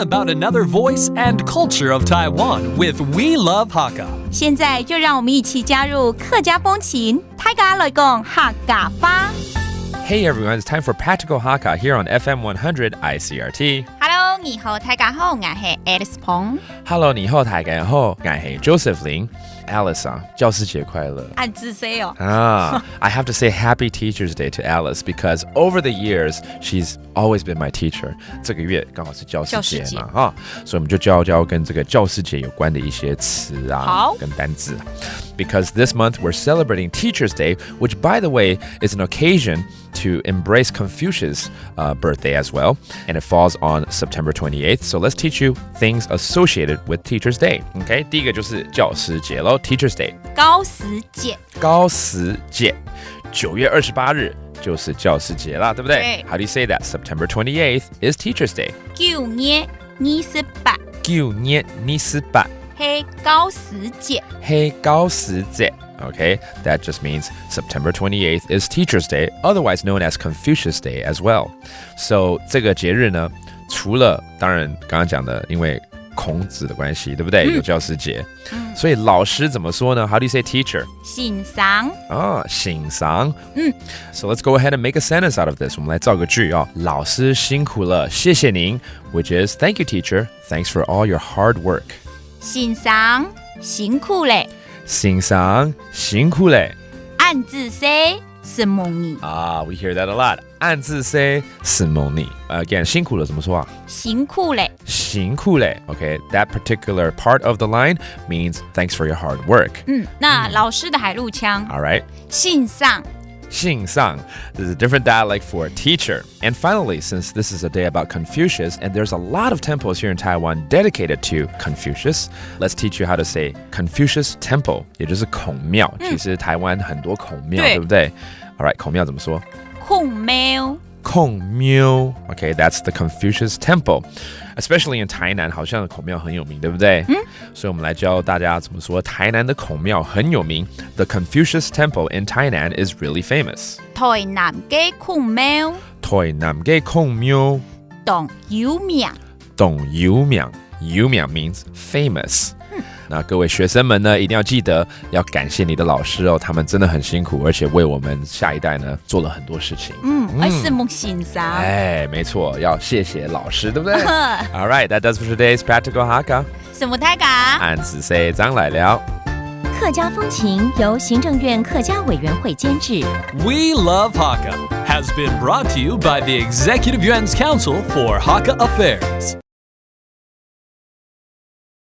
about another voice and culture of Taiwan with We Love Hakka. 现在就让我们一起加入客家风情，大家来讲客家话。Hey everyone, it's time for Practical Hakka here on FM 100 ICRT. Hello， 你好，大家好，我係 Alice 彭。Hello, 你好，大家好，我係 Joseph Lin。Alice 啊，教師節快樂。按字 say 哦。I have to say Happy Teacher's Day to Alice because over the years she's always been my teacher. 這個月剛好是教師節嘛，所以我們就教跟這個教師節有關的一些詞啊，跟單字。Because this month we're celebrating Teacher's Day, which by the way is an occasion to embrace Confucius' birthday as well, and it falls on September 28th. So let's teach you things associated with Teacher's Day. Okay, 第一個就是教師節咯 Teacher's Day. 教師節。教師節9月28日就是教師節啦，對不對？ How do you say that? September 28th is Teacher's Day. 9月28。9月28。係教師節。係教師節。Okay, that just means September 28th is Teacher's Day, otherwise known as Confucius Day as well. So 這個節日呢，除了當然剛剛講的，因為孔子的關係，對不對？有教師節，所以老師怎麼說呢？ How do you say teacher? 先生。先生。So let's go ahead and make a sentence out of this. 我們來造個句啊，老師辛苦了，謝謝您 ，which is Thank you, teacher. Thanks for all your hard work. 先生辛苦了。先生辛苦了。按字 say 是蒙你。We hear that a lot. 按字 say 是蒙你。Again, 辛苦了怎麼說啊？辛苦了。辛苦了。Okay, that particular part of the line means thanks for your hard work. 那老師的海陸腔。All right. 信上。信上. This is a different dialect for teacher. And finally, since this is a day about Confucius, and there's a lot of temples here in Taiwan dedicated to Confucius, let's teach you how to say Confucius Temple, 也就是孔廟。其實台灣很多孔廟，對不對？ All right, 孔廟怎麼說？孔廟。孔廟. Okay, that's the Confucius Temple. Especially in 台南，好像孔廟很有名，對不對？所以我們來教大家怎麼說台南的孔廟很有名。The Confucius Temple in Tainan is really famous. 台南嘅孔廟。台南嘅孔廟。董有名。董有名。有名 means famous. 那各位學生們呢，一定要記得要感謝你的老師哦，他們真的很辛苦，而且為我們下一代呢做了很多事情。是蒙先生。沒錯，要謝謝老師，對不對？All right, that does for today's Practical Hakka. 什麼大家？按字 say 張來了。客家風情由行政院客家委員會監製。We Love Hakka has been brought to you by the Executive Yuan's Council for Hakka Affairs.